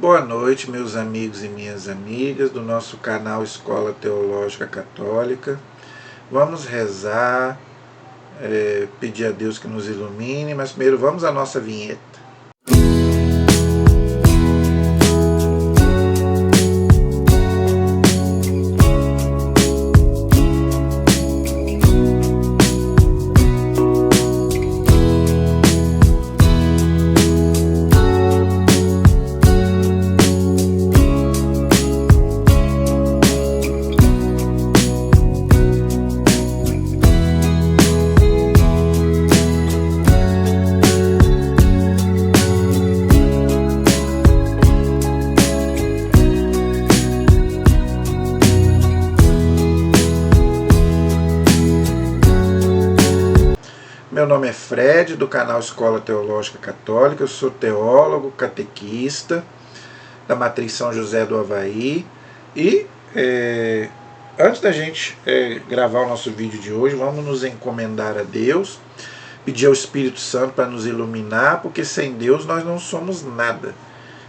Boa noite, meus amigos e minhas amigas do nosso canal Escola Teológica Católica. Vamos rezar, pedir a Deus que nos ilumine, mas primeiro vamos à nossa vinheta. Meu nome é Fred, do canal Escola Teológica Católica. Eu sou teólogo, catequista da Matriz São José do Havaí. E antes da gente gravar o nosso vídeo de hoje, vamos nos encomendar a Deus, pedir ao Espírito Santo para nos iluminar, porque sem Deus nós não somos nada.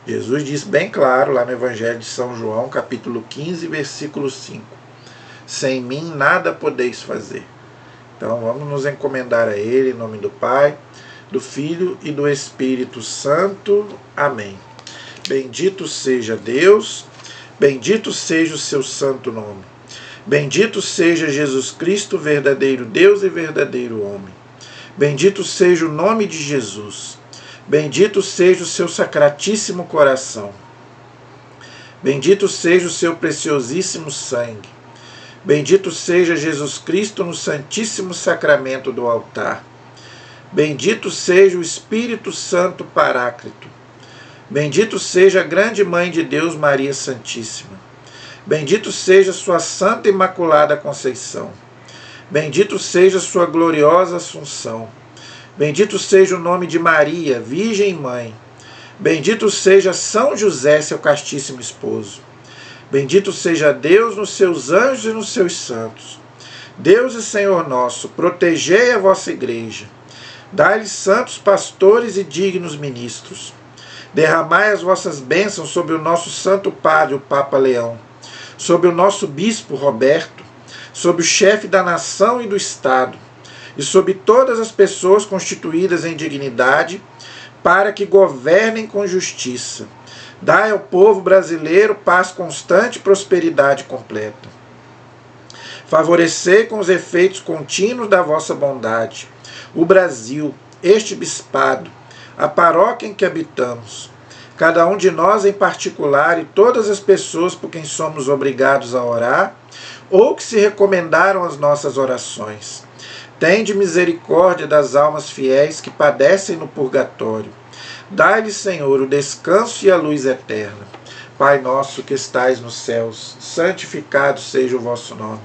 Jesus diz bem claro lá no Evangelho de São João, capítulo 15, versículo 5. Sem mim nada podeis fazer. Então vamos nos encomendar a Ele, em nome do Pai, do Filho e do Espírito Santo. Amém. Bendito seja Deus, bendito seja o seu santo nome. Bendito seja Jesus Cristo, verdadeiro Deus e verdadeiro homem. Bendito seja o nome de Jesus. Bendito seja o seu sacratíssimo coração. Bendito seja o seu preciosíssimo sangue. Bendito seja Jesus Cristo no Santíssimo Sacramento do altar. Bendito seja o Espírito Santo Paráclito. Bendito seja a grande Mãe de Deus, Maria Santíssima. Bendito seja sua Santa Imaculada Conceição. Bendito seja sua gloriosa Assunção. Bendito seja o nome de Maria, Virgem Mãe. Bendito seja São José, seu castíssimo esposo. Bendito seja Deus nos seus anjos e nos seus santos. Deus e Senhor nosso, protegei a vossa igreja. Dai-lhe santos pastores e dignos ministros. Derramai as vossas bênçãos sobre o nosso santo padre, o Papa Leão, sobre o nosso bispo Roberto, sobre o chefe da nação e do Estado, e sobre todas as pessoas constituídas em dignidade, para que governem com justiça. Dai ao povo brasileiro paz constante e prosperidade completa. Favorecei com os efeitos contínuos da vossa bondade o Brasil, este bispado, a paróquia em que habitamos, cada um de nós em particular e todas as pessoas por quem somos obrigados a orar ou que se recomendaram às nossas orações. Tende misericórdia das almas fiéis que padecem no purgatório. Dai-lhe, Senhor, o descanso e a luz eterna. Pai nosso que estais nos céus, santificado seja o vosso nome.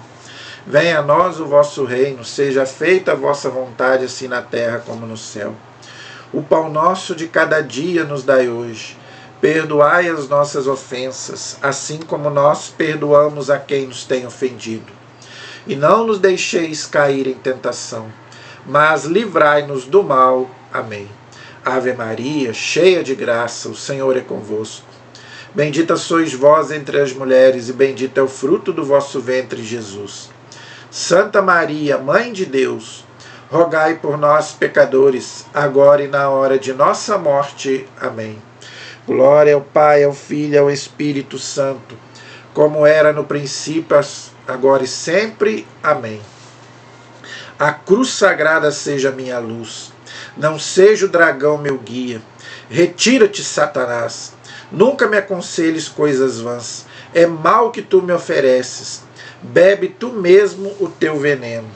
Venha a nós o vosso reino, seja feita a vossa vontade, assim na terra como no céu. O pão nosso de cada dia nos dai hoje. Perdoai as nossas ofensas, assim como nós perdoamos a quem nos tem ofendido. E não nos deixeis cair em tentação, mas livrai-nos do mal. Amém. Ave Maria, cheia de graça, o Senhor é convosco. Bendita sois vós entre as mulheres, e bendito é o fruto do vosso ventre, Jesus. Santa Maria, Mãe de Deus, rogai por nós, pecadores, agora e na hora de nossa morte. Amém. Glória ao Pai, ao Filho e ao Espírito Santo, como era no princípio, agora e sempre. Amém. A cruz sagrada seja minha luz. Não seja o dragão meu guia. Retira-te, Satanás. Nunca me aconselhes coisas vãs. É mal que tu me ofereces. Bebe tu mesmo o teu veneno.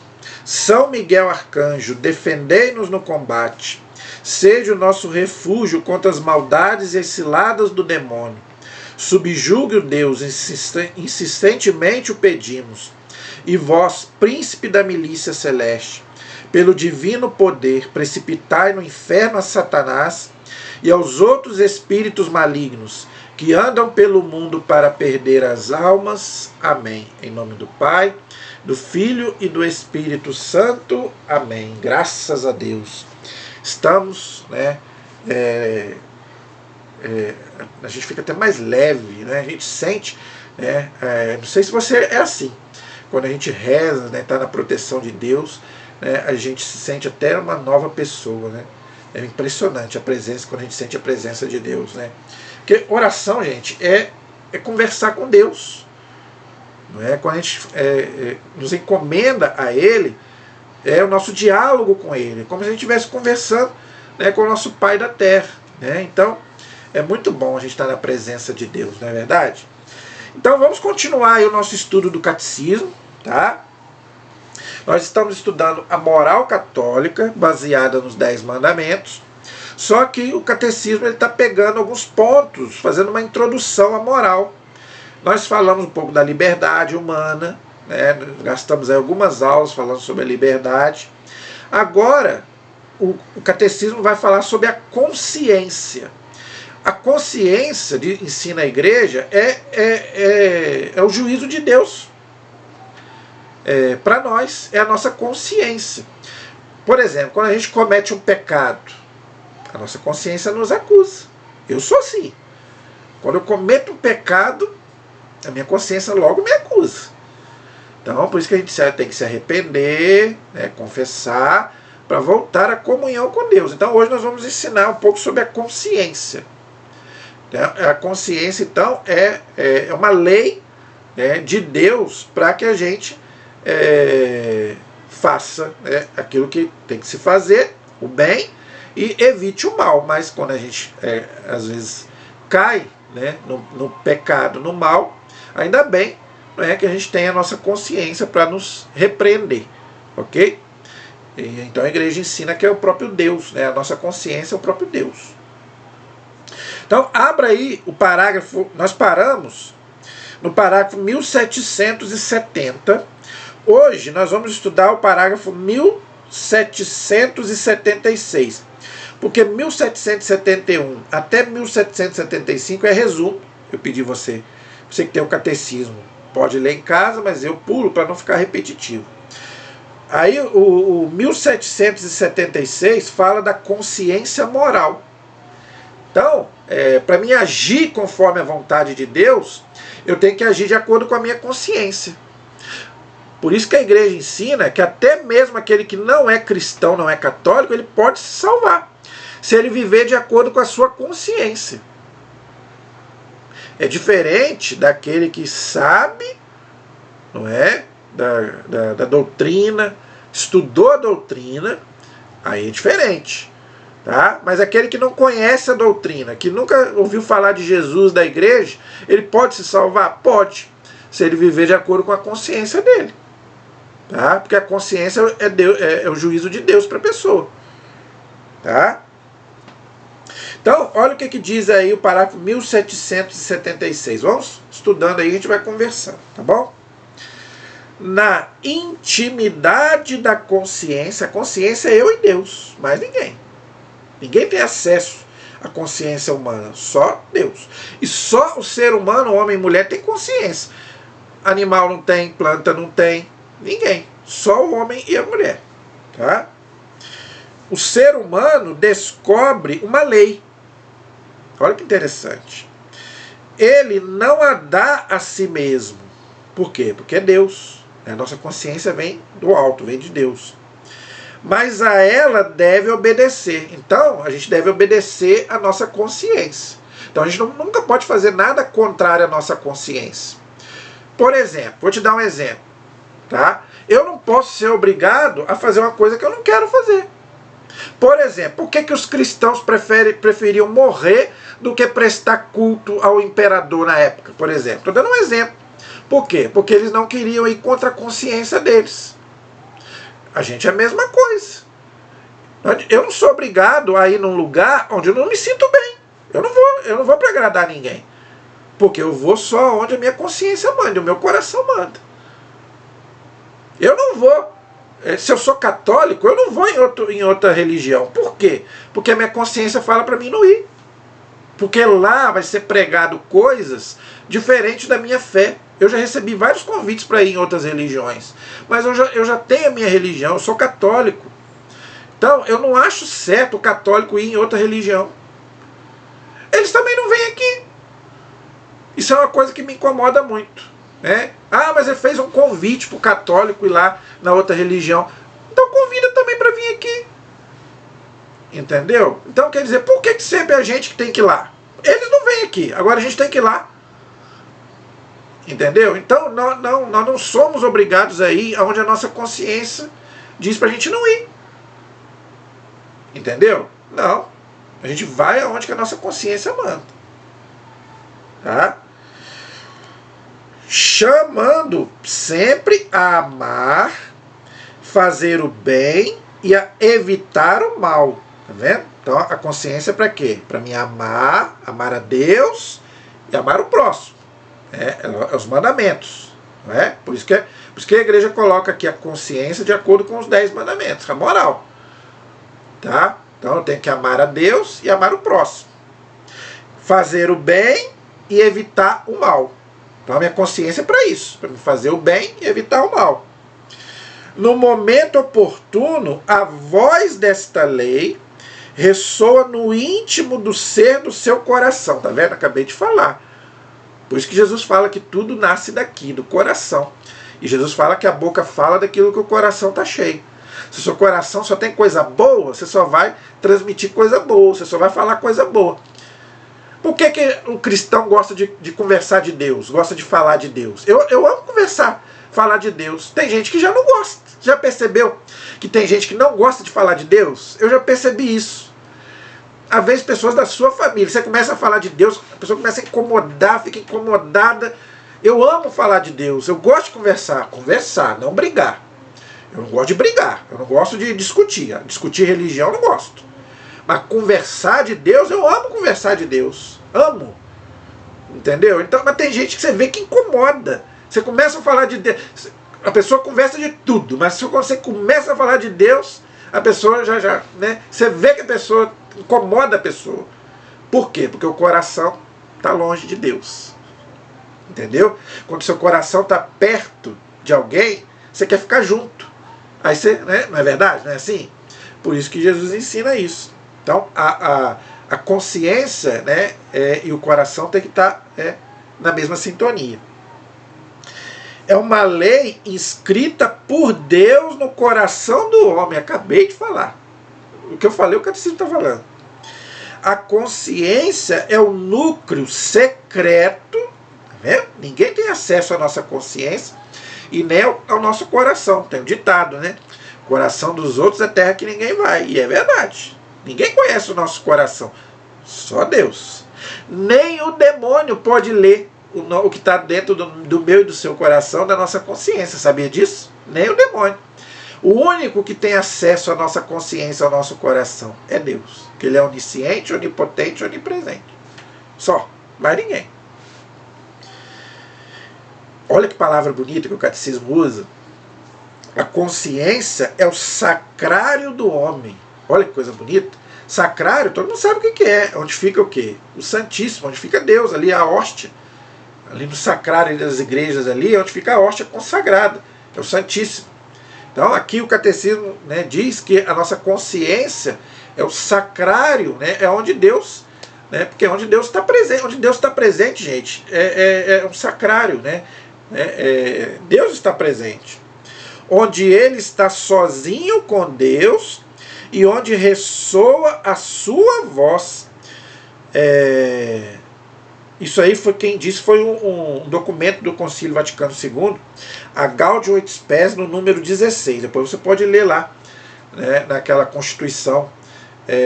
São Miguel Arcanjo, defendei-nos no combate. Seja o nosso refúgio contra as maldades e as ciladas do demônio. Subjugue o Deus, insistentemente o pedimos. E vós, príncipe da milícia celeste, pelo divino poder, precipitai no inferno a Satanás e aos outros espíritos malignos que andam pelo mundo para perder as almas. Amém. Em nome do Pai, do Filho e do Espírito Santo. Amém. Graças a Deus. Estamos a gente fica até mais leve, né? A gente sente, né? Não sei se você é assim. Quando a gente reza, né, está na proteção de Deus, né, a gente se sente até uma nova pessoa, né? É impressionante a presença, quando a gente sente a presença de Deus, né? Porque oração, gente, é conversar com Deus. Não é? Quando a gente nos encomenda a Ele, é o nosso diálogo com Ele, como se a gente estivesse conversando, né, com o nosso Pai da Terra, né? Então, é muito bom a gente estar na presença de Deus, não é verdade? Então, vamos continuar aí o nosso estudo do catecismo, tá? Nós estamos estudando a moral católica, baseada nos 10 mandamentos, só que o catecismo está pegando alguns pontos, fazendo uma introdução à moral. Nós falamos um pouco da liberdade humana, né? Gastamos aí algumas aulas falando sobre a liberdade. Agora, o catecismo vai falar sobre a consciência. A consciência, ensina a igreja, é o juízo de Deus. Para nós, é a nossa consciência. Por exemplo, quando a gente comete um pecado, a nossa consciência nos acusa. Eu sou assim. Quando eu cometo um pecado, a minha consciência logo me acusa. Então, por isso que a gente tem que se arrepender, né, confessar, para voltar à comunhão com Deus. Então, hoje nós vamos ensinar um pouco sobre a consciência. A consciência, então, é uma lei, né, de Deus para que a gente faça, né, aquilo que tem que se fazer, o bem, e evite o mal. Mas quando a gente, às vezes, cai, né, no pecado, no mal, ainda bem, né, que a gente tem a nossa consciência para nos repreender, ok? Então a igreja ensina que é o próprio Deus, né, a nossa consciência é o próprio Deus. Então, abra aí o parágrafo, nós paramos no parágrafo 1770. Hoje nós vamos estudar o parágrafo 1776. Porque 1771 até 1775 é resumo. Eu pedi você que tem o catecismo, pode ler em casa, mas eu pulo para não ficar repetitivo. Aí o 1776 fala da consciência moral. Então, para mim agir conforme a vontade de Deus, eu tenho que agir de acordo com a minha consciência. Por isso que a igreja ensina que até mesmo aquele que não é cristão, não é católico, ele pode se salvar, se ele viver de acordo com a sua consciência. É diferente daquele que sabe, não é, da doutrina, estudou a doutrina, aí é diferente. Tá? Mas aquele que não conhece a doutrina, que nunca ouviu falar de Jesus, da igreja, ele pode se salvar? Pode, se ele viver de acordo com a consciência dele. Tá? Porque a consciência é o juízo de Deus para a pessoa. Tá? Então, olha o que diz aí o parágrafo 1776. Vamos estudando aí, a gente vai conversando, tá bom? Na intimidade da consciência, a consciência é eu e Deus, mais ninguém. Ninguém tem acesso à consciência humana, só Deus. E só o ser humano, homem e mulher, tem consciência. Animal não tem, planta não tem, ninguém. Só o homem e a mulher. Tá? O ser humano descobre uma lei. Olha que interessante. Ele não a dá a si mesmo. Por quê? Porque é Deus. A nossa consciência vem do alto, vem de Deus. Mas a ela deve obedecer. Então, a gente deve obedecer à nossa consciência. Então, a gente nunca pode fazer nada contrário à nossa consciência. Por exemplo, vou te dar um exemplo. Tá? Eu não posso ser obrigado a fazer uma coisa que eu não quero fazer. Por exemplo, por que os cristãos preferiam morrer do que prestar culto ao imperador na época, por exemplo? Estou dando um exemplo. Por quê? Porque eles não queriam ir contra a consciência deles. A gente é a mesma coisa. Eu não sou obrigado a ir num lugar onde eu não me sinto bem. Eu não vou para agradar ninguém. Porque eu vou só onde a minha consciência manda, o meu coração manda. Eu não vou. Se eu sou católico, eu não vou em outra religião. Por quê? Porque a minha consciência fala para mim não ir. Porque lá vai ser pregado coisas diferentes da minha fé. Eu já recebi vários convites para ir em outras religiões. Mas eu já tenho a minha religião, eu sou católico. Então, eu não acho certo o católico ir em outra religião. Eles também não Isso é uma coisa que me incomoda muito, né? Ah, mas ele fez um convite para o católico ir lá na outra religião. Então convida também para vir aqui. Entendeu? Então quer dizer, por que sempre é a gente que tem que ir lá? Eles não vêm aqui, agora a gente tem que ir lá. Entendeu? Então nós não somos obrigados a ir aonde a nossa consciência diz pra gente não ir. Entendeu? Não. A gente vai aonde que a nossa consciência manda. Tá? Chamando sempre a amar, fazer o bem e a evitar o mal. Tá vendo? Então a consciência é para quê? Para mim amar a Deus e amar o próximo. É os mandamentos. Não é? Por isso que a igreja coloca aqui a consciência de acordo com os 10 mandamentos, a moral. Tá? Então eu tenho que amar a Deus e amar o próximo. Fazer o bem e evitar o mal. Então a minha consciência é para isso, para me fazer o bem e evitar o mal. No momento oportuno, a voz desta lei ressoa no íntimo do ser do seu coração. Tá vendo? Acabei de falar. Por isso que Jesus fala que tudo nasce daqui, do coração. E Jesus fala que a boca fala daquilo que o coração está cheio. Se o seu coração só tem coisa boa, você só vai transmitir coisa boa, você só vai falar coisa boa. Por que o cristão gosta de conversar de Deus, gosta de falar de Deus? Eu amo conversar, falar de Deus. Tem gente que já não gosta. Já percebeu que tem gente que não gosta de falar de Deus? Eu já percebi isso. Às vezes pessoas da sua família, você começa a falar de Deus, a pessoa começa a incomodar, fica incomodada. Eu amo falar de Deus, eu gosto de conversar, não brigar. Eu não gosto de brigar, eu não gosto de discutir. Discutir religião eu não gosto. Mas conversar de Deus, eu amo conversar de Deus. Amo. Entendeu? Então, mas tem gente que você vê que incomoda. Você começa a falar de Deus, a pessoa conversa de tudo, mas quando você começa a falar de Deus, a pessoa já, né? Você vê que a pessoa incomoda a pessoa. Por quê? Porque o coração está longe de Deus. Entendeu? Quando o seu coração está perto de alguém, você quer ficar junto. Aí você, né? Não é verdade? Não é assim? Por isso que Jesus ensina isso. Então, a consciência, né, e o coração tem que estar na mesma sintonia. É uma lei inscrita por Deus no coração do homem. Acabei de falar. O que eu falei, o catecismo está falando. A consciência é o núcleo secreto. Tá vendo? Ninguém tem acesso à nossa consciência e nem ao nosso coração. Tem um ditado, né? O coração dos outros é terra que ninguém vai. E é verdade. Ninguém conhece o nosso coração. Só Deus. Nem o demônio pode ler o que está dentro do meu e do seu coração, da nossa consciência. Sabia disso? Nem o demônio. O único que tem acesso à nossa consciência, ao nosso coração, é Deus. Que Ele é onisciente, onipotente, onipresente. Só. Mais ninguém. Olha que palavra bonita que o catecismo usa. A consciência é o sacrário do homem. Olha que coisa bonita. Sacrário, todo mundo sabe o que é. Onde fica o quê? O Santíssimo, onde fica Deus, ali a hóstia. Ali no sacrário das igrejas, ali é onde fica a hóstia consagrada. É o Santíssimo. Então aqui o catecismo, né, diz que a nossa consciência é o sacrário, né, é onde Deus, né, porque é onde Deus está presente. Onde Deus está presente, gente, é um sacrário, né? Deus está presente. Onde Ele está sozinho com Deus e onde ressoa a sua voz. Isso aí foi quem disse, foi um documento do Concílio Vaticano II, a Gaudium et Spes, no número 16. Depois você pode ler lá, né, naquela Constituição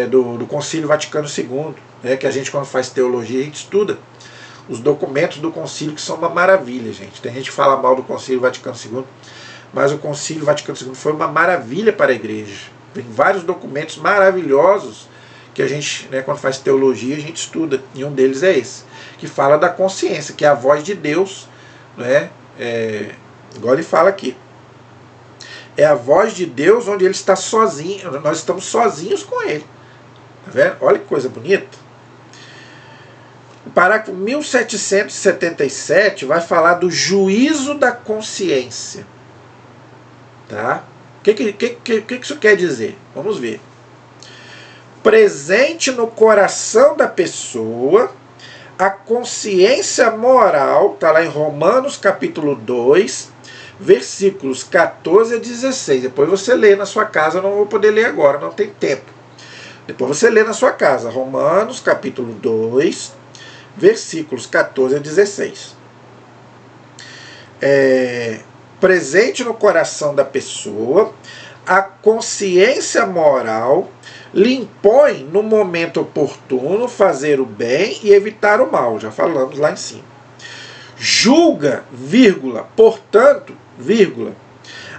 do Concílio Vaticano II, né, que a gente, quando faz teologia, a gente estuda os documentos do Concílio, que são uma maravilha, gente. Tem gente que fala mal do Concílio Vaticano II, mas o Concílio Vaticano II foi uma maravilha para a igreja. Tem vários documentos maravilhosos que a gente, né, quando faz teologia, a gente estuda, e um deles é esse, que fala da consciência, que é a voz de Deus, né, igual ele fala aqui. É a voz de Deus onde Ele está sozinho, nós estamos sozinhos com Ele. Tá vendo? Olha que coisa bonita. O parágrafo 1777 vai falar do juízo da consciência. Tá? O que isso quer dizer? Vamos ver. Presente no coração da pessoa A consciência moral, está lá em Romanos capítulo 2, versículos 14 a 16. Depois você lê na sua casa, eu não vou poder ler agora, não tem tempo. Depois você lê na sua casa, Romanos capítulo 2, versículos 14 a 16. Presente no coração da pessoa, a consciência moral lhe impõe no momento oportuno fazer o bem e evitar o mal. Já falamos lá em cima. Julga, portanto,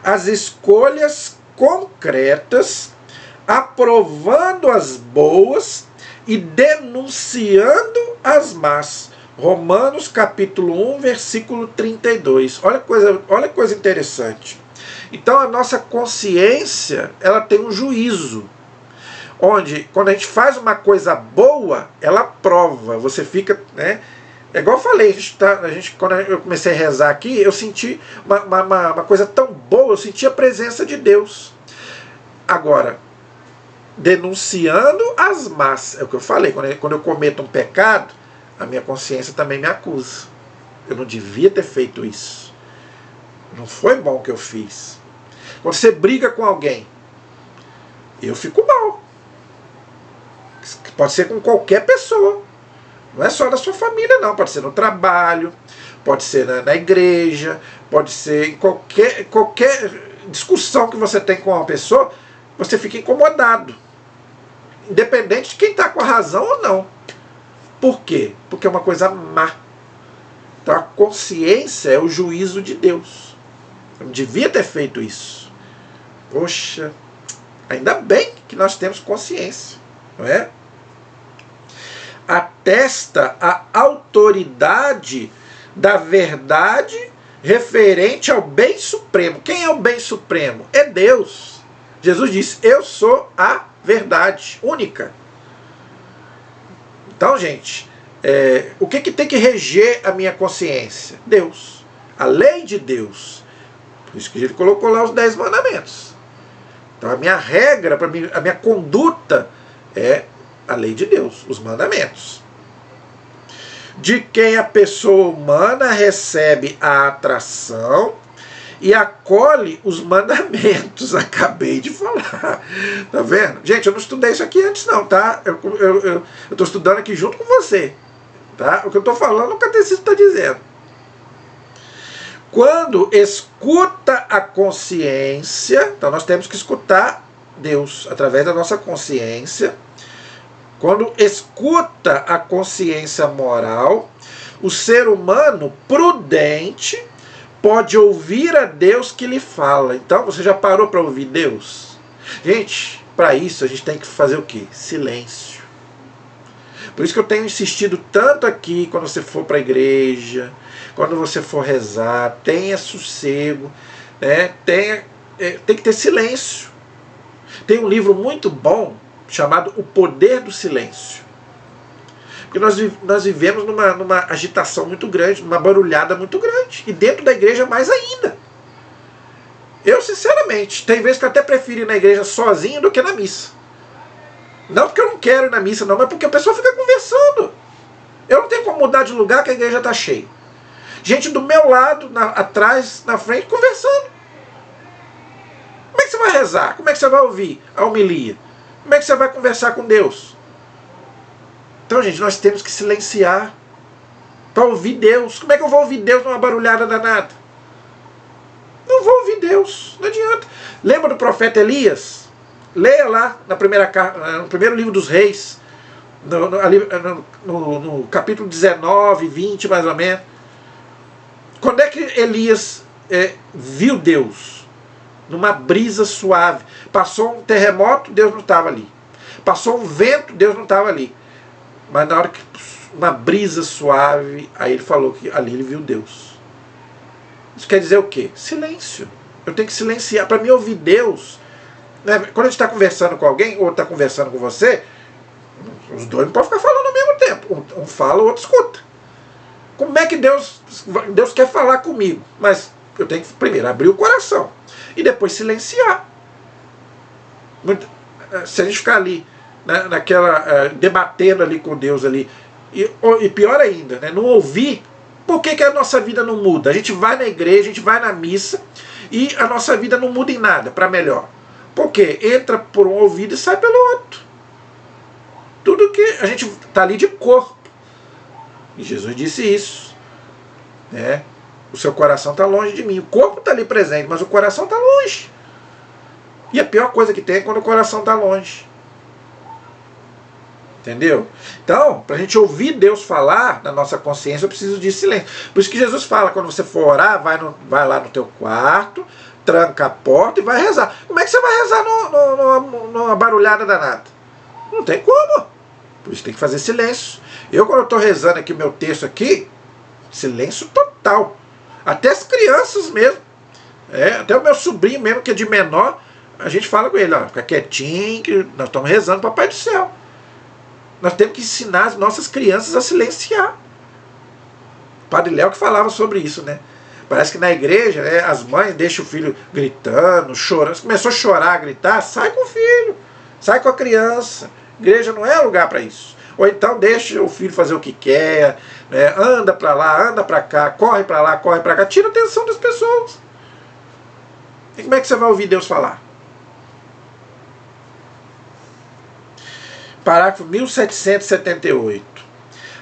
as escolhas concretas, aprovando as boas e denunciando as más. Romanos capítulo 1, versículo 32. Olha coisa interessante. Então a nossa consciência, ela tem um juízo, onde quando a gente faz uma coisa boa, ela prova, você fica, né? É igual eu falei, quando eu comecei a rezar aqui, eu senti uma coisa tão boa, eu senti a presença de Deus. Agora, denunciando as más, é o que eu falei, quando eu cometo um pecado, a minha consciência também me acusa. Eu não devia ter feito isso. Não foi bom o que eu fiz. Quando você briga com alguém, eu fico mal. Pode ser com qualquer pessoa. Não é só da sua família, não. Pode ser no trabalho, pode ser na igreja, pode ser em qualquer discussão que você tem com uma pessoa, você fica incomodado. Independente de quem está com a razão ou não. Por quê? Porque é uma coisa má. Então a consciência é o juízo de Deus. Eu não devia ter feito isso. Poxa, ainda bem que nós temos consciência, não é? Atesta a autoridade da verdade referente ao bem supremo. Quem é o bem supremo? É Deus. Jesus disse, eu sou a verdade única. Então, gente, o que tem que reger a minha consciência? Deus. A lei de Deus. Por isso que ele colocou lá os 10 mandamentos. Então, a minha regra, a minha conduta é a lei de Deus, os mandamentos. De quem a pessoa humana recebe a atração e acolhe os mandamentos. Acabei de falar. Tá vendo? Gente, eu não estudei isso aqui antes não, tá? Eu estou estudando aqui junto com você. Tá? O que eu estou falando, o catecismo está dizendo. Quando escuta a consciência, então nós temos que escutar Deus através da nossa consciência. Quando escuta a consciência moral, o ser humano prudente pode ouvir a Deus que lhe fala. Então, você já parou para ouvir Deus? Gente, para isso a gente tem que fazer o quê? Silêncio. Por isso que eu tenho insistido tanto aqui, quando você for para a igreja, quando você for rezar, tenha sossego, né? Tem que ter silêncio. Tem um livro muito bom chamado O Poder do Silêncio. Porque nós vivemos numa agitação muito grande, numa barulhada muito grande. E dentro da igreja mais ainda. Eu, sinceramente, tem vezes que eu até prefiro ir na igreja sozinho do que na missa. Não porque eu não quero ir na missa, não, mas porque a pessoa fica conversando. Eu não tenho como mudar de lugar que a igreja está cheia. Gente do meu lado, atrás, na frente, conversando. Como é que você vai rezar? Como é que você vai ouvir a homilia? Como é que você vai conversar com Deus? Então, gente, nós temos que silenciar para ouvir Deus. Como é que eu vou ouvir Deus numa barulhada danada? Não vou ouvir Deus, não adianta. Lembra do profeta Elias? Leia lá no primeiro livro dos Reis, no capítulo 19, 20 mais ou menos. Quando é que Elias viu Deus? Numa brisa suave. Passou um terremoto, Deus não estava ali. Passou um vento, Deus não estava ali. Mas na hora que uma brisa suave, aí ele falou que ali ele viu Deus. Isso quer dizer o quê? Silêncio. Eu tenho que silenciar para me ouvir Deus. Quando a gente está conversando com alguém, ou está conversando com você, os dois não podem ficar falando ao mesmo tempo. Um fala, o outro escuta. Como é que Deus quer falar comigo? Mas eu tenho que primeiro abrir o coração e depois silenciar. Se a gente ficar ali, debatendo ali com Deus ali, E pior ainda, né, não ouvir. Por que a nossa vida não muda? A gente vai na igreja, a gente vai na missa e a nossa vida não muda em nada para melhor. Por quê? Entra por um ouvido e sai pelo outro. Tudo que a gente está ali de corpo. E Jesus disse isso. Né? O seu coração está longe de mim. O corpo está ali presente, mas o coração está longe. E a pior coisa que tem é quando o coração está longe. Entendeu? Então, para a gente ouvir Deus falar na nossa consciência, eu preciso de silêncio. Por isso que Jesus fala, quando você for orar, vai lá no teu quarto, tranca a porta e vai rezar. Como é que você vai rezar numa barulhada danada? Não tem como. Por isso tem que fazer silêncio. Eu, quando eu estou rezando aqui o meu texto aqui, silêncio total. Até as crianças mesmo. Até o meu sobrinho mesmo, que é de menor, a gente fala com ele, ó, fica quietinho, que nós estamos rezando Papai do Céu. Nós temos que ensinar as nossas crianças a silenciar. O Padre Léo que falava sobre isso, né? Parece que na igreja, né, as mães deixam o filho gritando, chorando. Se começou a chorar, a gritar, sai com o filho, sai com a criança. Igreja não é lugar para isso. Ou então deixa o filho fazer o que quer, né? Anda para lá, anda para cá, corre para lá, corre para cá. Tira a atenção das pessoas. E como é que você vai ouvir Deus falar? Parágrafo 1778.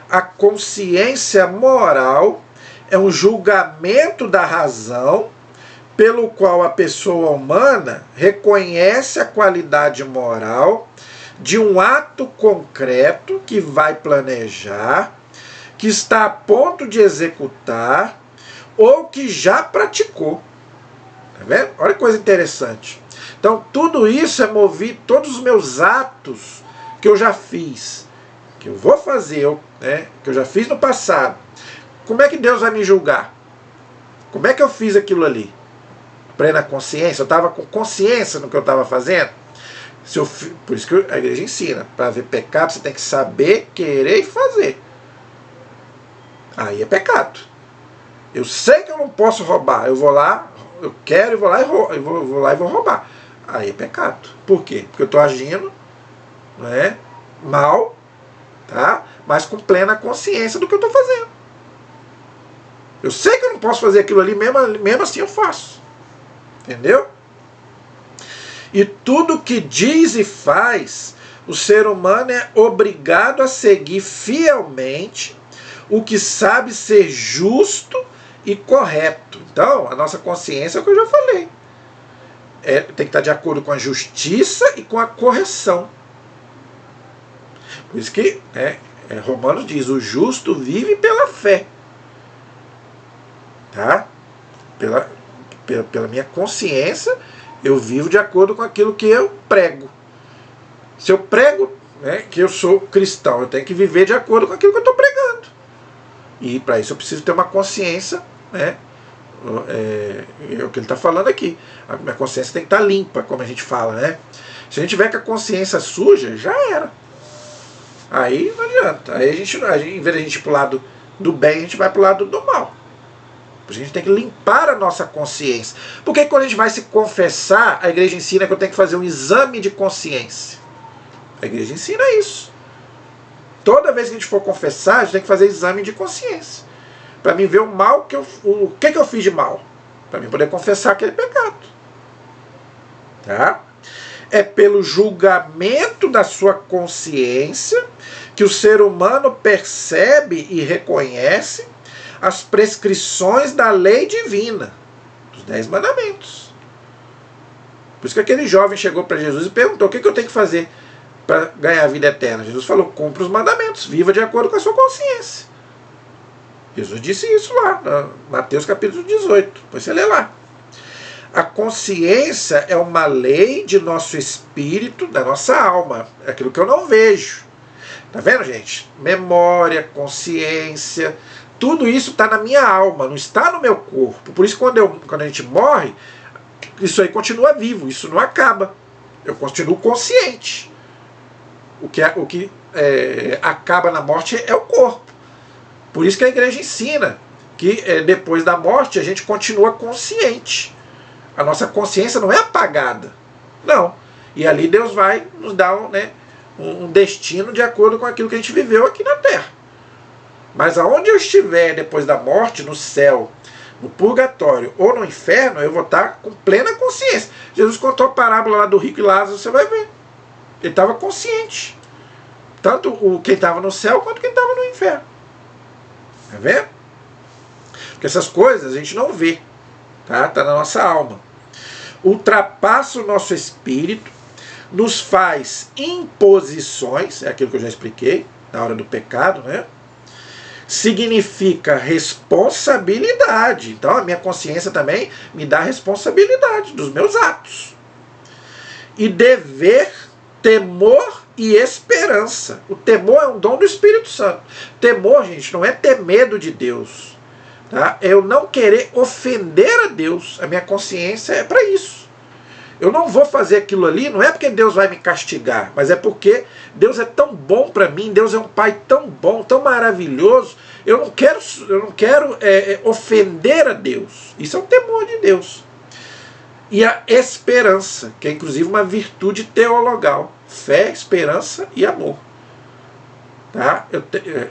A consciência moral é um julgamento da razão pelo qual a pessoa humana reconhece a qualidade moral de um ato concreto que vai planejar, que está a ponto de executar ou que já praticou. Tá vendo? Olha que coisa interessante. Então, tudo isso é movido, todos os meus atos que eu já fiz, que eu vou fazer, né, que eu já fiz no passado, como é que Deus vai me julgar? Como é que eu fiz aquilo ali? Plena consciência? Eu estava com consciência no que eu estava fazendo? Por isso que a igreja ensina, para ver pecado você tem que saber, querer e fazer. Aí é pecado. Eu sei que eu não posso roubar, eu vou lá, eu quero e vou lá e vou roubar. Aí é pecado. Por quê? Porque eu estou agindo, né, mal, tá? Mas com plena consciência do que eu estou fazendo. Eu sei que eu não posso fazer aquilo ali, mesmo assim eu faço. Entendeu? E tudo que diz e faz, o ser humano é obrigado a seguir fielmente o que sabe ser justo e correto. Então, a nossa consciência é o que eu já falei. Tem que estar de acordo com a justiça e com a correção. Por isso que Romanos diz, o justo vive pela fé. Tá? Pela minha consciência, eu vivo de acordo com aquilo que eu prego. Se eu prego, né, que eu sou cristão, eu tenho que viver de acordo com aquilo que eu estou pregando. E para isso eu preciso ter uma consciência, né? É o que ele está falando aqui. A minha consciência tem que estar limpa, como a gente fala, né? Se a gente tiver com a consciência suja, já era. Aí não adianta. Aí em vez de a gente ir para o lado do bem, a gente vai para o lado do mal. A gente tem que limpar a nossa consciência. Porque quando a gente vai se confessar, a igreja ensina que eu tenho que fazer um exame de consciência. A igreja ensina isso. Toda vez que a gente for confessar, a gente tem que fazer exame de consciência. Para mim ver o mal, o que eu fiz de mal. Para mim poder confessar aquele pecado. Tá? É pelo julgamento da sua consciência que o ser humano percebe e reconhece as prescrições da lei divina, dos 10 mandamentos. Por isso que aquele jovem chegou para Jesus e perguntou, o que eu tenho que fazer para ganhar a vida eterna? Jesus falou, cumpra os mandamentos, viva de acordo com a sua consciência. Jesus disse isso lá, Mateus capítulo 18, depois você lê lá. A consciência é uma lei de nosso espírito, da nossa alma, é aquilo que eu não vejo. Tá vendo, gente? Memória, consciência, tudo isso está na minha alma, não está no meu corpo. Por isso, quando a gente morre, isso aí continua vivo, isso não acaba. Eu continuo consciente. O que acaba na morte é o corpo. Por isso que a igreja ensina que depois da morte a gente continua consciente. A nossa consciência não é apagada. Não. E ali Deus vai nos dar um destino de acordo com aquilo que a gente viveu aqui na Terra. Mas aonde eu estiver depois da morte, no céu, no purgatório ou no inferno, eu vou estar com plena consciência. Jesus contou a parábola lá do rico e Lázaro, você vai ver. Ele estava consciente. Tanto quem estava no céu quanto quem estava no inferno. Tá vendo? Porque essas coisas a gente não vê. Tá na nossa alma. Ultrapassa o nosso espírito, nos faz imposições, é aquilo que eu já expliquei na hora do pecado, né? Significa responsabilidade. Então a minha consciência também me dá responsabilidade dos meus atos. E dever, temor e esperança. O temor é um dom do Espírito Santo. Temor, gente, não é ter medo de Deus. Tá? É eu não querer ofender a Deus. A minha consciência é para isso. Eu não vou fazer aquilo ali, não é porque Deus vai me castigar, mas é porque Deus é tão bom para mim, Deus é um Pai tão bom, tão maravilhoso, eu não quero ofender a Deus. Isso é o temor de Deus. E a esperança, que é inclusive uma virtude teologal. Fé, esperança e amor. Tá?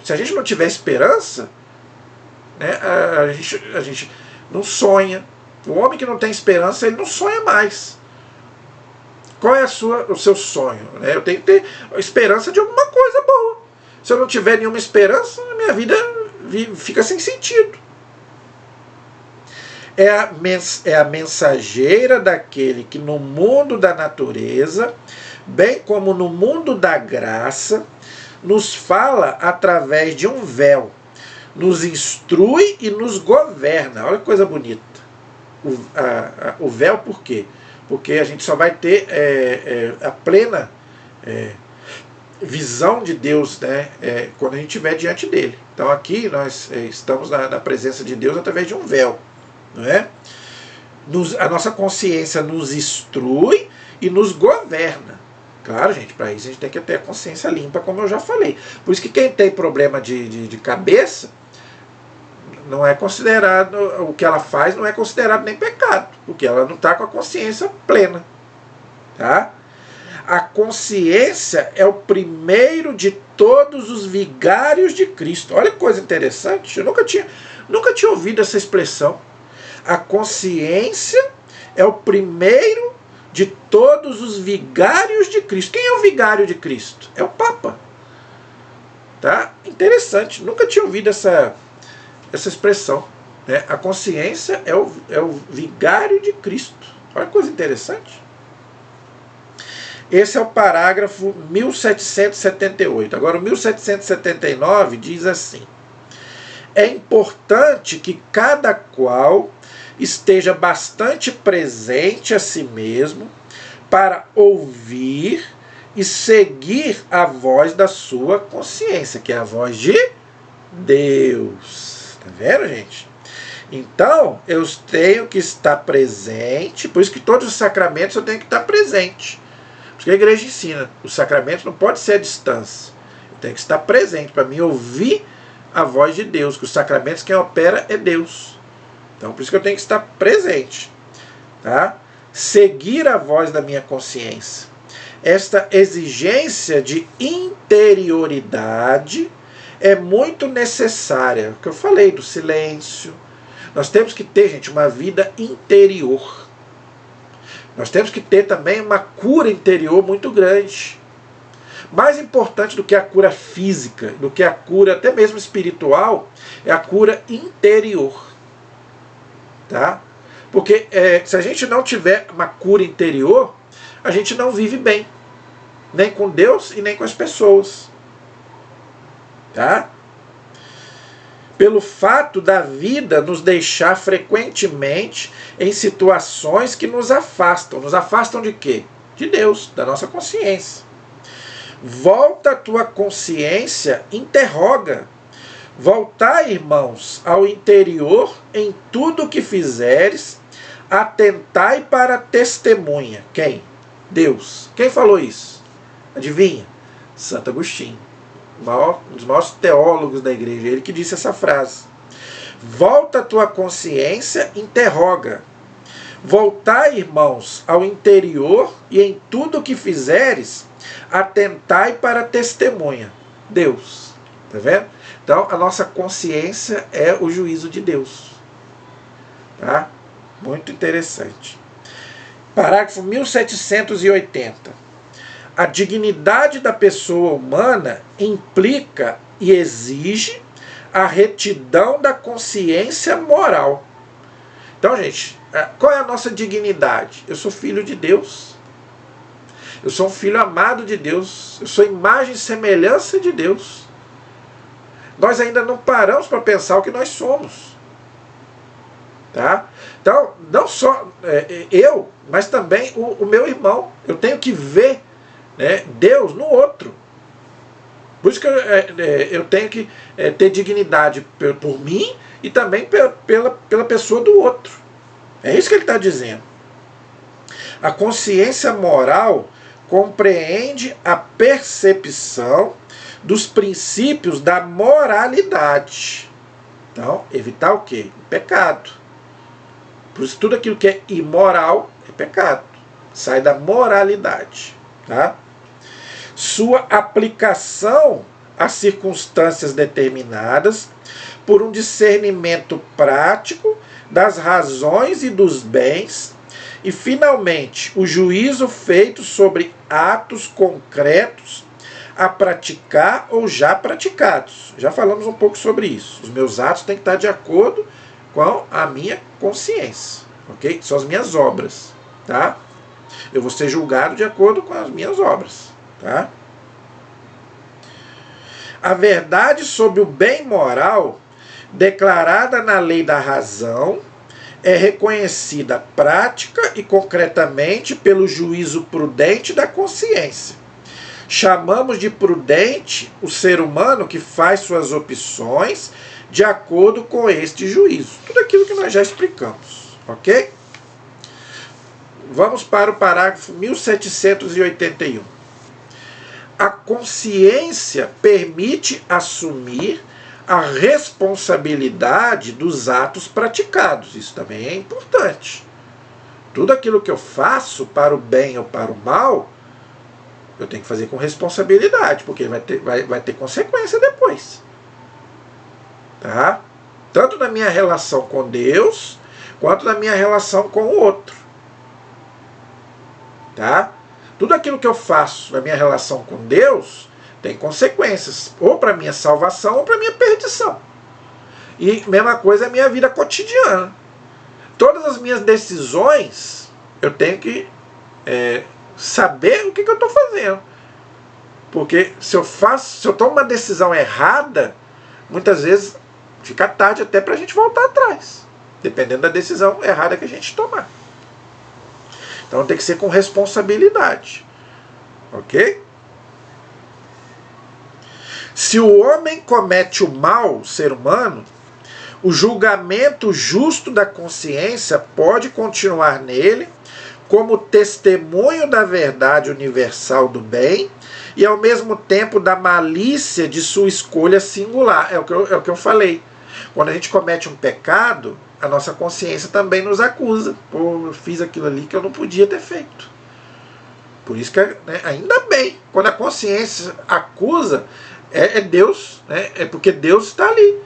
Se a gente não tiver esperança, né, a gente não sonha. O homem que não tem esperança, ele não sonha mais. Qual é o seu sonho? Eu tenho que ter esperança de alguma coisa boa. Se eu não tiver nenhuma esperança, a minha vida fica sem sentido. É a mensageira daquele que no mundo da natureza, bem como no mundo da graça, nos fala através de um véu, nos instrui e nos governa. Olha que coisa bonita. O véu por quê? Porque a gente só vai ter a plena visão de Deus, né, quando a gente estiver diante dele. Então aqui nós estamos na presença de Deus através de um véu. Não é? A nossa consciência nos instrui e nos governa. Claro, gente, para isso a gente tem que ter a consciência limpa, como eu já falei. Por isso que quem tem problema de cabeça, não é considerado, o que ela faz não é considerado nem pecado, porque ela não está com a consciência plena. Tá? A consciência é o primeiro de todos os vigários de Cristo. Olha que coisa interessante, eu nunca tinha ouvido essa expressão. A consciência é o primeiro de todos os vigários de Cristo. Quem é o vigário de Cristo? É o Papa. Tá? Interessante, nunca tinha ouvido essa expressão. Né? A consciência é o vigário de Cristo. Olha que coisa interessante. Esse é o parágrafo 1778. Agora o 1779 diz assim: é importante que cada qual esteja bastante presente a si mesmo para ouvir e seguir a voz da sua consciência, que é a voz de Deus. Tá vendo, gente? Então, eu tenho que estar presente, por isso que todos os sacramentos eu tenho que estar presente. Por isso que a igreja ensina, os sacramentos não pode ser à distância. Eu tenho que estar presente para mim ouvir a voz de Deus, que os sacramentos quem opera é Deus. Então, por isso que eu tenho que estar presente. Tá? Seguir a voz da minha consciência. Esta exigência de interioridade é muito necessária. O que eu falei do silêncio. Nós temos que ter, gente, uma vida interior. Nós temos que ter também uma cura interior muito grande. Mais importante do que a cura física, do que a cura até mesmo espiritual, é a cura interior. Tá? Porque se a gente não tiver uma cura interior, a gente não vive bem. Nem com Deus e nem com as pessoas. Tá? Pelo fato da vida nos deixar frequentemente em situações que nos afastam. Nos afastam de quê? De Deus, da nossa consciência. Volta a tua consciência, interroga. Voltai, irmãos, ao interior em tudo o que fizeres, atentai para a testemunha. Quem? Deus. Quem falou isso? Adivinha? Santo Agostinho. Um dos maiores teólogos da igreja, ele que disse essa frase. Volta a tua consciência, interroga. Voltai, irmãos, ao interior e em tudo o que fizeres, atentai para a testemunha. Deus. Tá vendo? Então, a nossa consciência é o juízo de Deus. Tá? Muito interessante. Parágrafo 1780. A dignidade da pessoa humana implica e exige a retidão da consciência moral. Então, gente, qual é a nossa dignidade? Eu sou filho de Deus. Eu sou um filho amado de Deus. Eu sou imagem e semelhança de Deus. Nós ainda não paramos para pensar o que nós somos. Tá? Então, não só eu, mas também o meu irmão. Eu tenho que ver, né, Deus no outro. Por isso que eu tenho que ter dignidade por mim e também pela pessoa do outro. É isso que ele está dizendo. A consciência moral compreende a percepção dos princípios da moralidade. Então, evitar o quê? O pecado. Por isso, tudo aquilo que é imoral é pecado. Sai da moralidade. Tá? Sua aplicação às circunstâncias determinadas por um discernimento prático das razões e dos bens e, finalmente, o juízo feito sobre atos concretos a praticar ou já praticados. Já falamos um pouco sobre isso. Os meus atos têm que estar de acordo com a minha consciência, ok? São as minhas obras, tá? Eu vou ser julgado de acordo com as minhas obras, tá? A verdade sobre o bem moral, declarada na lei da razão, é reconhecida prática e concretamente pelo juízo prudente da consciência. Chamamos de prudente o ser humano que faz suas opções de acordo com este juízo. Tudo aquilo que nós já explicamos, ok? Vamos para o parágrafo 1781. A consciência permite assumir a responsabilidade dos atos praticados. Isso também é importante. Tudo aquilo que eu faço para o bem ou para o mal, eu tenho que fazer com responsabilidade, porque vai ter consequência depois. Tá? Tanto na minha relação com Deus, quanto na minha relação com o outro. Tá? Tudo aquilo que eu faço na minha relação com Deus tem consequências, ou para minha salvação ou para minha perdição. E mesma coisa é a minha vida cotidiana. Todas as minhas decisões, eu tenho que saber o que eu estou fazendo. Porque se eu tomo uma decisão errada, muitas vezes fica tarde até para a gente voltar atrás, dependendo da decisão errada que a gente tomar. Então tem que ser com responsabilidade. Ok? Se o homem comete o mal, o ser humano, o julgamento justo da consciência pode continuar nele como testemunho da verdade universal do bem e ao mesmo tempo da malícia de sua escolha singular. É o que eu falei. Quando a gente comete um pecado, a nossa consciência também nos acusa. Pô, eu fiz aquilo ali que eu não podia ter feito. Por isso que, ainda bem, quando a consciência acusa, é Deus, né? É porque Deus está ali.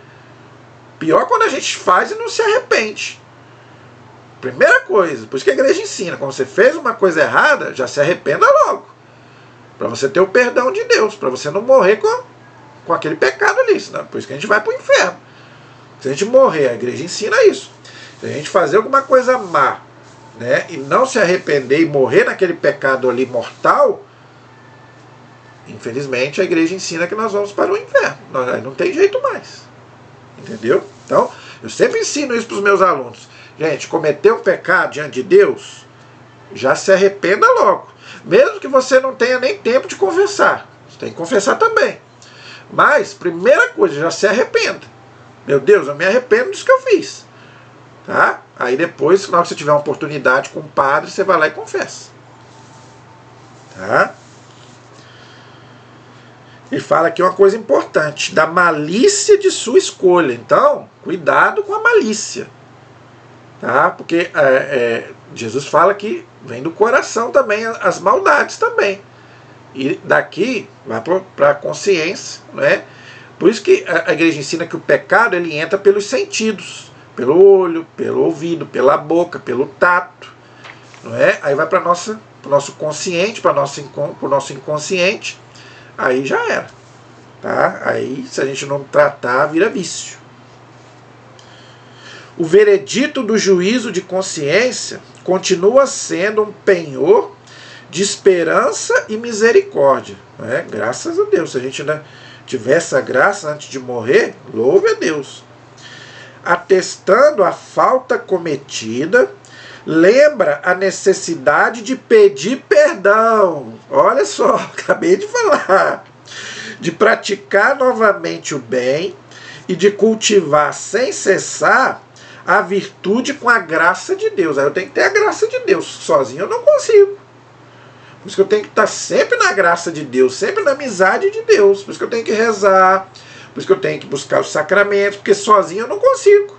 Pior quando a gente faz e não se arrepende. Primeira coisa, por isso que a igreja ensina, quando você fez uma coisa errada, já se arrependa logo. Para você ter o perdão de Deus, para você não morrer com aquele pecado ali. Senão, por isso que a gente vai para o inferno. Se a gente morrer, a igreja ensina isso. Se a gente fazer alguma coisa má, né, e não se arrepender e morrer naquele pecado ali mortal, infelizmente a igreja ensina que nós vamos para o inferno. Não tem jeito mais. Entendeu? Então, eu sempre ensino isso para os meus alunos. Gente, cometer um pecado diante de Deus, já se arrependa logo. Mesmo que você não tenha nem tempo de confessar. Você tem que confessar também. Mas, primeira coisa, já se arrependa. Meu Deus, eu me arrependo disso que eu fiz. Tá? Aí depois, na hora que você tiver uma oportunidade com o padre, você vai lá e confessa. Tá? Ele fala aqui uma coisa importante, da malícia de sua escolha. Então, cuidado com a malícia. Tá? Porque Jesus fala que vem do coração também as maldades também. E daqui vai para a consciência, né? Por isso que a igreja ensina que o pecado ele entra pelos sentidos, pelo olho, pelo ouvido, pela boca, pelo tato, não é? Aí vai para o nosso consciente, para o nosso inconsciente, aí já era, tá? Aí se a gente não tratar, vira vício. O veredito do juízo de consciência continua sendo um penhor de esperança e misericórdia, não é? Graças a Deus, se a gente ainda tiver essa graça antes de morrer, louve a Deus. Atestando a falta cometida, lembra a necessidade de pedir perdão. Olha só, acabei de falar. De praticar novamente o bem e de cultivar sem cessar a virtude com a graça de Deus. Aí eu tenho que ter a graça de Deus. Sozinho eu não consigo. Por isso que eu tenho que estar sempre na graça de Deus, sempre na amizade de Deus. Por isso que eu tenho que rezar, por isso que eu tenho que buscar os sacramentos, porque sozinho eu não consigo.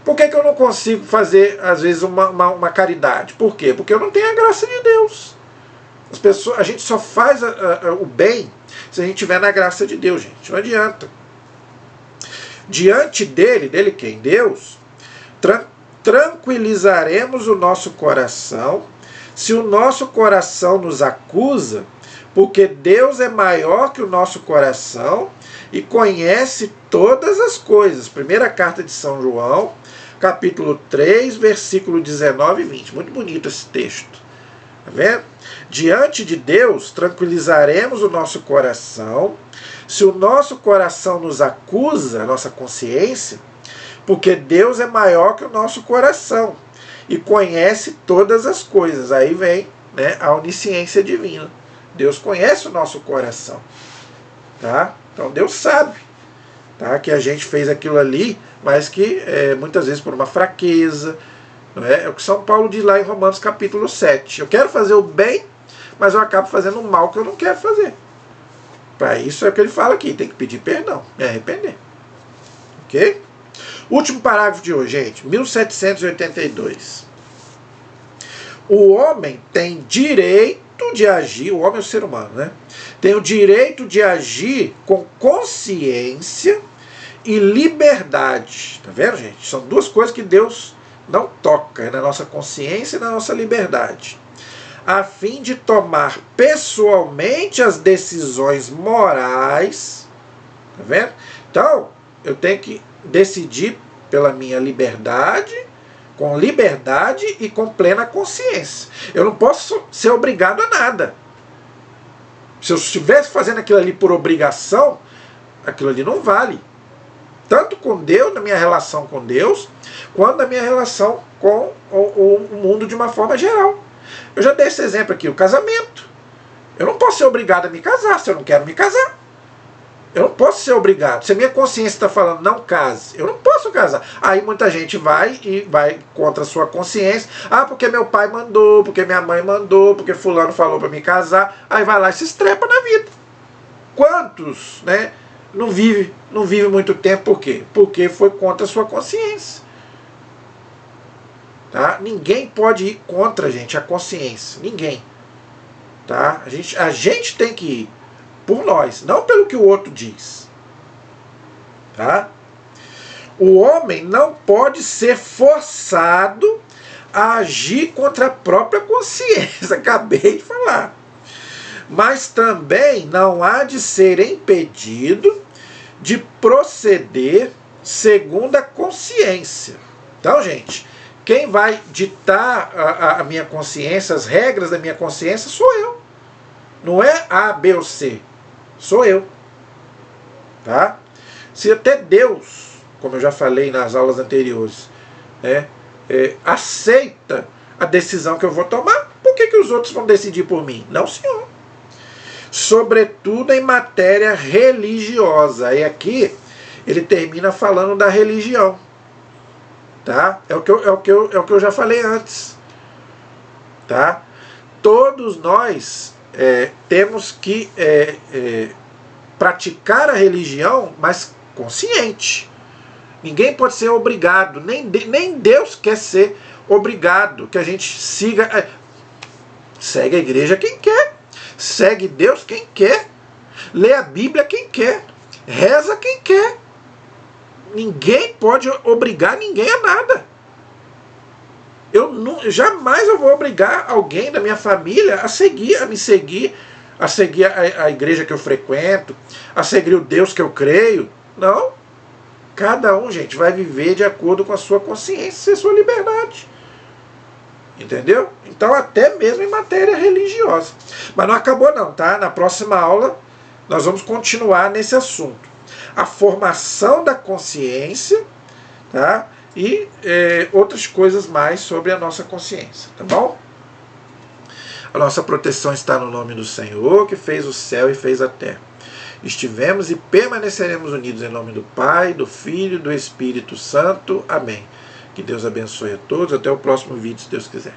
Por que eu não consigo fazer, às vezes, uma caridade? Por quê? Porque eu não tenho a graça de Deus. A gente só faz o bem se a gente estiver na graça de Deus, gente. Não adianta. Diante dele quem? Deus, tranquilizaremos o nosso coração se o nosso coração nos acusa, porque Deus é maior que o nosso coração e conhece todas as coisas. Primeira carta de São João, capítulo 3, versículo 19 e 20. Muito bonito esse texto. Tá vendo? Diante de Deus, tranquilizaremos o nosso coração. Se o nosso coração nos acusa, a nossa consciência, porque Deus é maior que o nosso coração e conhece todas as coisas. Aí vem, né, a onisciência divina. Deus conhece o nosso coração. Tá? Então Deus sabe, tá, que a gente fez aquilo ali, mas que muitas vezes por uma fraqueza. Não é? É o que São Paulo diz lá em Romanos capítulo 7. Eu quero fazer o bem, mas eu acabo fazendo o mal que eu não quero fazer. Para isso é o que ele fala aqui, tem que pedir perdão, me arrepender. Ok? Último parágrafo de hoje, gente, 1782. O homem tem direito de agir, o homem é o ser humano, né? Tem o direito de agir com consciência e liberdade. Tá vendo, gente? São duas coisas que Deus não toca, na nossa consciência e na nossa liberdade, a fim de tomar pessoalmente as decisões morais. Tá vendo? Então, eu tenho que decidir pela minha liberdade, com liberdade e com plena consciência. Eu não posso ser obrigado a nada. Se eu estivesse fazendo aquilo ali por obrigação, aquilo ali não vale. Tanto com Deus, na minha relação com Deus, quanto na minha relação com o mundo de uma forma geral. Eu já dei esse exemplo aqui, o casamento. Eu não posso ser obrigado a me casar se eu não quero me casar. Eu não posso ser obrigado. Se a minha consciência está falando não case, eu não posso casar. Aí muita gente vai contra a sua consciência. Ah, porque meu pai mandou, porque minha mãe mandou, porque fulano falou para me casar. Aí vai lá e se estrepa na vida. Quantos, né, não vive muito tempo, por quê? Porque foi contra a sua consciência. Tá? Ninguém pode ir contra, gente, a consciência. Ninguém. Tá? A gente tem que ir por nós, não pelo que o outro diz. Tá? O homem não pode ser forçado a agir contra a própria consciência. Acabei de falar. Mas também não há de ser impedido de proceder segundo a consciência. Então, gente, quem vai ditar a minha consciência, as regras da minha consciência, sou eu. Não é A, B ou C. Sou eu. Tá? Se até Deus, como eu já falei nas aulas anteriores, aceita a decisão que eu vou tomar, por que os outros vão decidir por mim? Não, senhor. Sobretudo em matéria religiosa. E aqui ele termina falando da religião. Tá? É o que eu já falei antes. Tá? Todos nós temos que praticar a religião, mas consciente. Ninguém pode ser obrigado, nem Deus quer ser obrigado, que a gente siga. Segue a igreja quem quer, segue Deus quem quer, lê a Bíblia quem quer. Reza quem quer. Ninguém pode obrigar ninguém a nada. Jamais eu vou obrigar alguém da minha família a me seguir, a seguir a igreja que eu frequento, a seguir o Deus que eu creio. Não. Cada um, gente, vai viver de acordo com a sua consciência e a sua liberdade. Entendeu? Então, até mesmo em matéria religiosa. Mas não acabou não, tá? Na próxima aula nós vamos continuar nesse assunto. A formação da consciência, tá? E outras coisas mais sobre a nossa consciência, tá bom? A nossa proteção está no nome do Senhor, que fez o céu e fez a terra. Estivemos e permaneceremos unidos em nome do Pai, do Filho e do Espírito Santo. Amém. Que Deus abençoe a todos. Até o próximo vídeo, se Deus quiser.